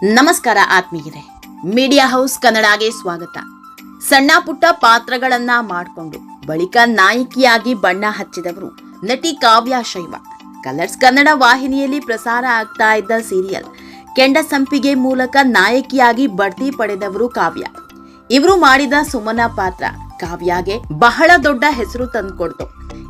ನಮಸ್ಕಾರ ಆತ್ಮೀಯರೇ, media house ಕನ್ನಡಗೆ ಸ್ವಾಗತ. ಸಣ್ಣ ಪುಟ್ಟ ಪಾತ್ರಗಳನ್ನ ಮಾಡಿಕೊಂಡು ಬಳಿಕ ನಾಯಕಿಯಾಗಿ ಬಣ್ಣ ಹಚ್ಚಿದವರು ನಟಿ ಕಾವ್ಯ ಶೈವ. ಕಲರ್ಸ್ ಕನ್ನಡ ವಾಹಿನಿಯಲ್ಲಿ ಪ್ರಸಾರ ಆಗ್ತಾ ಇದ್ದ ಸೀರಿಯಲ್ ಕೆಂಡಸಂಪಿಗೆ ಮೂಲಕ ನಾಯಕಿಯಾಗಿ ಬಡ್ತಿ ಪಡೆದವರು ಕಾವ್ಯ. ಇವರು ಮಾಡಿದ ಸುಮನ ಪಾತ್ರ ಕಾವ್ಯಗೆ ಬಹಳ ದೊಡ್ಡ ಹೆಸರು ತಂದುಕೊಡ್ತು.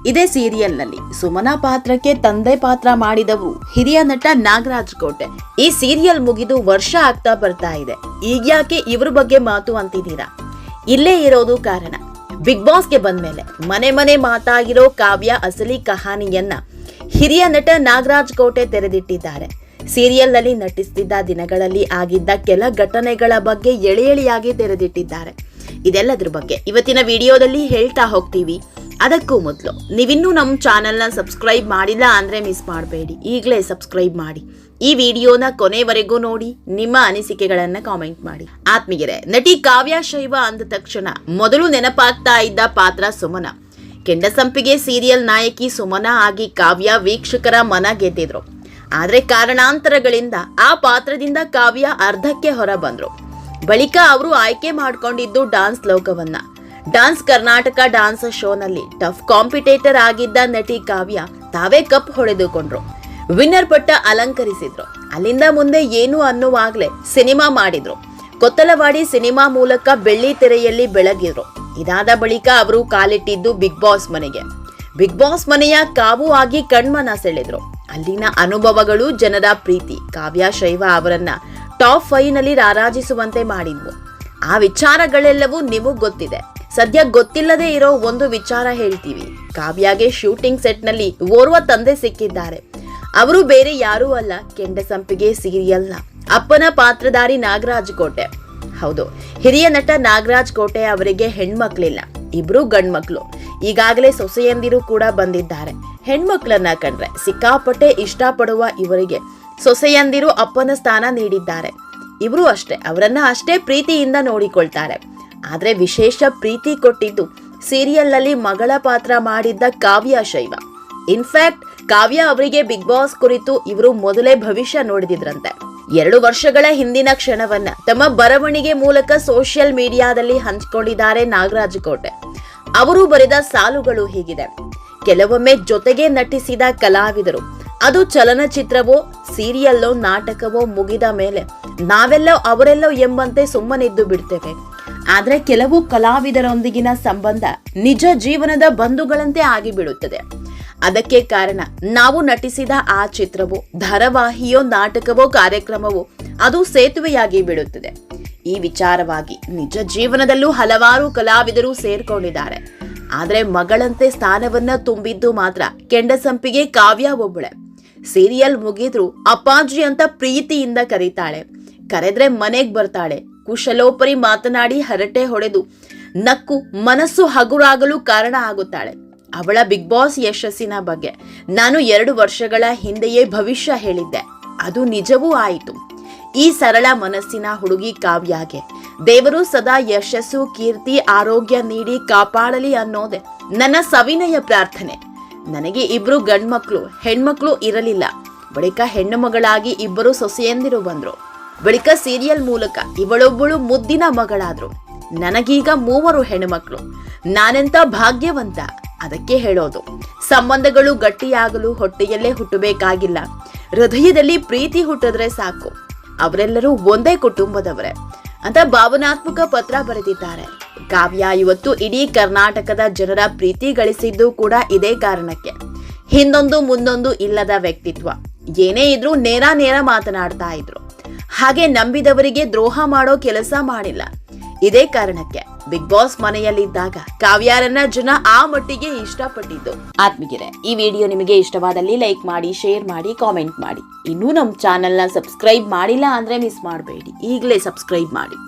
ಇದೇ ಸೀರಿಯಲ್ನಲ್ಲಿ ಸುಮನ ಪಾತ್ರಕ್ಕೆ ತಂದೆ ಪಾತ್ರ ಮಾಡಿದವರು ಹಿರಿಯ ನಟ ನಾಗರಾಜ್ ಕೋಟೆ. ಈ ಸೀರಿಯಲ್ ಮುಗಿದು ವರ್ಷ ಆಗ್ತಾ ಬರ್ತಾ ಇದೆ. ಈಗ್ಯಾಕೆ ಇವ್ರ ಬಗ್ಗೆ ಮಾತು ಅಂತಿದ್ದೀರಾ? ಇಲ್ಲೇ ಇರೋದು ಕಾರಣ. ಬಿಗ್ ಬಾಸ್ಗೆ ಬಂದ್ಮೇಲೆ ಮನೆ ಮನೆ ಮಾತಾಗಿರೋ ಕಾವ್ಯ ಅಸಲಿ ಕಹಾನಿಯನ್ನ ಹಿರಿಯ ನಟ ನಾಗರಾಜ್ ಕೋಟೆ ತೆರೆದಿಟ್ಟಿದ್ದಾರೆ. ಸೀರಿಯಲ್ ನಲ್ಲಿ ನಟಿಸುತ್ತಿದ್ದ ದಿನಗಳಲ್ಲಿ ಆಗಿದ್ದ ಕೆಲ ಘಟನೆಗಳ ಬಗ್ಗೆ ಎಳೆ ಎಳೆಯಾಗಿ ತೆರೆದಿಟ್ಟಿದ್ದಾರೆ. ಇದೆಲ್ಲದ್ರ ಬಗ್ಗೆ ಇವತ್ತಿನ ವಿಡಿಯೋದಲ್ಲಿ ಹೇಳ್ತಾ ಹೋಗ್ತೀವಿ. ಅದಕ್ಕೂ ಮೊದಲು ನೀವಿನ್ನೂ ನಮ್ಮ ಚಾನೆಲ್ನ ಸಬ್ಸ್ಕ್ರೈಬ್ ಮಾಡಿಲ್ಲ ಅಂದ್ರೆ ಮಿಸ್ ಮಾಡಬೇಡಿ, ಈಗಲೇ ಸಬ್ಸ್ಕ್ರೈಬ್ ಮಾಡಿ. ಈ ವಿಡಿಯೋನ ಕೊನೆವರೆಗೂ ನೋಡಿ, ನಿಮ್ಮ ಅನಿಸಿಕೆಗಳನ್ನ ಕಾಮೆಂಟ್ ಮಾಡಿ. ಆತ್ಮೀಯರೇ, ನಟಿ ಕಾವ್ಯ ಶೈವ ಅಂದ ತಕ್ಷಣ ಮೊದಲು ನೆನಪಾಗ್ತಾ ಇದ್ದ ಪಾತ್ರ ಸುಮನ. ಕೆಂಡಸಂಪಿಗೆ ಸೀರಿಯಲ್ ನಾಯಕಿ ಸುಮನ ಆಗಿ ಕಾವ್ಯ ವೀಕ್ಷಕರ ಮನ ಗೆದ್ದಿದ್ರು. ಆದ್ರೆ ಕಾರಣಾಂತರಗಳಿಂದ ಆ ಪಾತ್ರದಿಂದ ಕಾವ್ಯ ಅರ್ಧಕ್ಕೆ ಹೊರ ಬಂದ್ರು. ಬಳಿಕ ಅವರು ಆಯ್ಕೆ ಮಾಡ್ಕೊಂಡಿದ್ದು ಡಾನ್ಸ್ ಲೋಕವನ್ನ. ಡಾನ್ಸ್ ಕರ್ನಾಟಕ ಡಾನ್ಸ್ ಶೋನಲ್ಲಿ ಟಫ್ ಕಾಂಪಿಟೇಟರ್ ಆಗಿದ್ದ ನಟಿ ಕಾವ್ಯ ತಾವೇ ಕಪ್ ಹೊಡೆದುಕೊಂಡ್ರು. ವಿನ್ನರ್ ಪಟ್ಟ ಅಲಂಕರಿಸಿದ್ರು. ಅಲ್ಲಿಂದ ಮುಂದೆ ಏನು ಅನ್ನುವಾಗ್ಲೇ ಸಿನಿಮಾ ಮಾಡಿದ್ರು. ಕೊತ್ತಲವಾಡಿ ಸಿನಿಮಾ ಮೂಲಕ ಬೆಳ್ಳಿ ತೆರೆಯಲ್ಲಿ ಬೆಳಗಿದ್ರು. ಇದಾದ ಬಳಿಕ ಅವರು ಕಾಲಿಟ್ಟಿದ್ದು ಬಿಗ್ ಬಾಸ್ ಮನೆಗೆ. ಬಿಗ್ ಬಾಸ್ ಮನೆಯ ಕಾವು ಆಗಿ ಕಣ್ಮನ ಸೆಳೆದ್ರು. ಅಲ್ಲಿನ ಅನುಭವಗಳು, ಜನರ ಪ್ರೀತಿ ಕಾವ್ಯ ಶೈವ ಅವರನ್ನ ಟಾಪ್ 5 ನಲ್ಲಿ ರಾರಾಜಿಸುವಂತೆ ಮಾಡಿದ್ವು. ಆ ವಿಚಾರಗಳೆಲ್ಲವೂ ನಿಮಗ್ ಗೊತ್ತಿದೆ. ಸದ್ಯ ಗೊತ್ತಿಲ್ಲದೆ ಇರೋ ಒಂದು ವಿಚಾರ ಹೇಳ್ತೀವಿ. ಕಾವ್ಯಗೆ ಶೂಟಿಂಗ್ ಸೆಟ್ ನಲ್ಲಿ ಓರ್ವ ತಂದೆ ಸಿಕ್ಕಿದ್ದಾರೆ. ಅವರು ಬೇರೆ ಯಾರೂ ಅಲ್ಲ, ಕೆಂಡಸಂಪಿಗೆ ಸೀರಿಯಲ್ನ ಅಪ್ಪನ ಪಾತ್ರಧಾರಿ ನಾಗರಾಜ್ ಕೋಟೆ. ಹೌದು, ಹಿರಿಯ ನಟ ನಾಗರಾಜ್ ಕೋಟೆ ಅವರಿಗೆ ಹೆಣ್ಮಕ್ಳಿಲ್ಲ, ಇಬ್ರು ಗಂಡ್ಮಕ್ಳು. ಈಗಾಗಲೇ ಸೊಸೆಯಂದಿರು ಕೂಡ ಬಂದಿದ್ದಾರೆ. ಹೆಣ್ಮಕ್ಳನ್ನ ಕಂಡ್ರೆ ಸಿಕ್ಕಾಪಟ್ಟೆ ಇಷ್ಟಪಡುವ ಇವರಿಗೆ ಸೊಸೆಯಂದಿರು ಅಪ್ಪನ ಸ್ಥಾನ ನೀಡಿದ್ದಾರೆ. ಇವರು ಅಷ್ಟೇ, ಅವರನ್ನ ಅಷ್ಟೇ ಪ್ರೀತಿಯಿಂದ ನೋಡಿಕೊಳ್ತಾರೆ. ಆದ್ರೆ ವಿಶೇಷ ಪ್ರೀತಿ ಕೊಟ್ಟಿದ್ದು ಸೀರಿಯಲ್ ನಲ್ಲಿ ಮಗಳ ಪಾತ್ರ ಮಾಡಿದ್ದ ಕಾವ್ಯ ಶೈವ. ಇನ್ಫ್ಯಾಕ್ಟ್ ಕಾವ್ಯ ಅವರಿಗೆ ಬಿಗ್ ಬಾಸ್ ಕುರಿತು ಇವರು ಮೊದಲೇ ಭವಿಷ್ಯ ನೋಡಿದ್ರಂತೆ. 2 ವರ್ಷಗಳ ಹಿಂದಿನ ಕ್ಷಣವನ್ನ ತಮ್ಮ ಬರವಣಿಗೆ ಮೂಲಕ ಸೋಷಿಯಲ್ ಮೀಡಿಯಾದಲ್ಲಿ ಹಂಚಿಕೊಂಡಿದ್ದಾರೆ ನಾಗರಾಜ್ ಕೋಟೆ. ಅವರು ಬರೆದ ಸಾಲುಗಳು ಹೀಗಿದೆ: ಕೆಲವೊಮ್ಮೆ ಜೊತೆಗೆ ನಟಿಸಿದ ಕಲಾವಿದರು, ಅದು ಚಲನಚಿತ್ರವೋ ಸೀರಿಯಲ್ಲೋ ನಾಟಕವೋ ಮುಗಿದ ಮೇಲೆ ನಾವೆಲ್ಲೋ ಅವರೆಲ್ಲೋ ಎಂಬಂತೆ ಸುಮ್ಮನಿದ್ದು ಬಿಡ್ತೇವೆ. ಆದ್ರೆ ಕೆಲವು ಕಲಾವಿದರೊಂದಿಗಿನ ಸಂಬಂಧ ನಿಜ ಜೀವನದ ಬಂಧುಗಳಂತೆ ಆಗಿಬಿಡುತ್ತದೆ. ಅದಕ್ಕೆ ಕಾರಣ ನಾವು ನಟಿಸಿದ ಆ ಚಿತ್ರವೋ ಧಾರಾವಾಹಿಯೋ ನಾಟಕವೋ ಕಾರ್ಯಕ್ರಮವೋ ಅದು ಸೇತುವೆಯಾಗಿ ಬಿಡುತ್ತದೆ. ಈ ವಿಚಾರವಾಗಿ ನಿಜ ಜೀವನದಲ್ಲೂ ಹಲವಾರು ಕಲಾವಿದರು ಸೇರ್ಕೊಂಡಿದ್ದಾರೆ. ಆದ್ರೆ ಮಗಳಂತೆ ಸ್ಥಾನವನ್ನ ತುಂಬಿದ್ದು ಮಾತ್ರ ಕೆಂಡಸಂಪಿಗೆ ಕಾವ್ಯ ಒಬ್ಬಳೆ. ಸೀರಿಯಲ್ ಮುಗಿದ್ರು ಅಪ್ಪಾಜಿ ಅಂತ ಪ್ರೀತಿಯಿಂದ ಕರೀತಾಳೆ. ಕರೆದ್ರೆ ಮನೆಗ್ ಬರ್ತಾಳೆ. ಕುಶಲೋಪರಿ ಮಾತನಾಡಿ ಹರಟೆ ಹೊಡೆದು ನಕ್ಕು ಮನಸ್ಸು ಹಗುರಾಗಲು ಕಾರಣ ಆಗುತ್ತಾಳೆ. ಅವಳ ಬಿಗ್ ಬಾಸ್ ಯಶಸ್ಸಿನ ಬಗ್ಗೆ ನಾನು 2 ವರ್ಷಗಳ ಹಿಂದೆಯೇ ಭವಿಷ್ಯ ಹೇಳಿದ್ದೆ. ಅದು ನಿಜವೂ ಆಯಿತು. ಈ ಸರಳ ಮನಸ್ಸಿನ ಹುಡುಗಿ ಕಾವ್ಯಗೆ ದೇವರು ಸದಾ ಯಶಸ್ಸು, ಕೀರ್ತಿ, ಆರೋಗ್ಯ ನೀಡಿ ಕಾಪಾಡಲಿ ಅನ್ನೋದೆ ನನ್ನ ಸವಿನಯ ಪ್ರಾರ್ಥನೆ. ನನಗೆ 2 ಗಂಡ್ಮಕ್ಳು, ಹೆಣ್ಮಕ್ಳು ಇರಲಿಲ್ಲ. ಬಳಿಕ ಹೆಣ್ಣು ಮಗಳಾಗಿ 2 ಸೊಸೆಯಂದಿರು ಬಂದ್ರು. ಬಳಿಕ ಸೀರಿಯಲ್ ಮೂಲಕ ಇವಳೊಬ್ಬಳು ಮುದ್ದಿನ ಮಗಳಾದ್ರು. ನನಗೀಗ 3 ಹೆಣ್ಮಕ್ಳು. ನಾನೆಂತ ಭಾಗ್ಯವಂತ. ಅದಕ್ಕೆ ಹೇಳೋದು, ಸಂಬಂಧಗಳು ಗಟ್ಟಿಯಾಗಲು ಹೊಟ್ಟೆಯಲ್ಲೇ ಹುಟ್ಟಬೇಕಾಗಿಲ್ಲ, ಹೃದಯದಲ್ಲಿ ಪ್ರೀತಿ ಹುಟ್ಟಿದ್ರೆ ಸಾಕು. ಅವರೆಲ್ಲರೂ ಒಂದೇ ಕುಟುಂಬದವರೇ ಅಂತ ಭಾವನಾತ್ಮಕ ಪತ್ರ ಬರೆದಿದ್ದಾರೆ. ಕಾವ್ಯ ಇವತ್ತು ಇಡೀ ಕರ್ನಾಟಕದ ಜನರ ಪ್ರೀತಿ ಗಳಿಸಿದ್ದು ಕೂಡ ಇದೇ ಕಾರಣಕ್ಕೆ. ಹಿಂದೊಂದು ಮುಂದೊಂದು ಇಲ್ಲದ ವ್ಯಕ್ತಿತ್ವ. ಏನೇ ಇದ್ರೂ ನೇರ ಮಾತನಾಡ್ತಾ ಇದ್ರು. ಹಾಗೆ ನಂಬಿದವರಿಗೆ ದ್ರೋಹ ಮಾಡೋ ಕೆಲಸ ಮಾಡಿಲ್ಲ. ಇದೇ ಕಾರಣಕ್ಕೆ ಬಿಗ್ ಬಾಸ್ ಮನೆಯಲ್ಲಿದ್ದಾಗ ಕಾವ್ಯರನ್ನ ಜನ ಆ ಮಟ್ಟಿಗೆ ಇಷ್ಟಪಟ್ಟಿದ್ದು. ಆತ್ಮೀಯರೇ, ಈ ವಿಡಿಯೋ ನಿಮಗೆ ಇಷ್ಟವಾದಲ್ಲಿ ಲೈಕ್ ಮಾಡಿ, ಶೇರ್ ಮಾಡಿ, ಕಾಮೆಂಟ್ ಮಾಡಿ. ಇನ್ನೂ ನಮ್ಮ ಚಾನೆಲ್ನ ಸಬ್ಸ್ಕ್ರೈಬ್ ಮಾಡಿಲ್ಲ ಅಂದ್ರೆ ಮಿಸ್ ಮಾಡಬೇಡಿ, ಈಗಲೇ ಸಬ್ಸ್ಕ್ರೈಬ್ ಮಾಡಿ.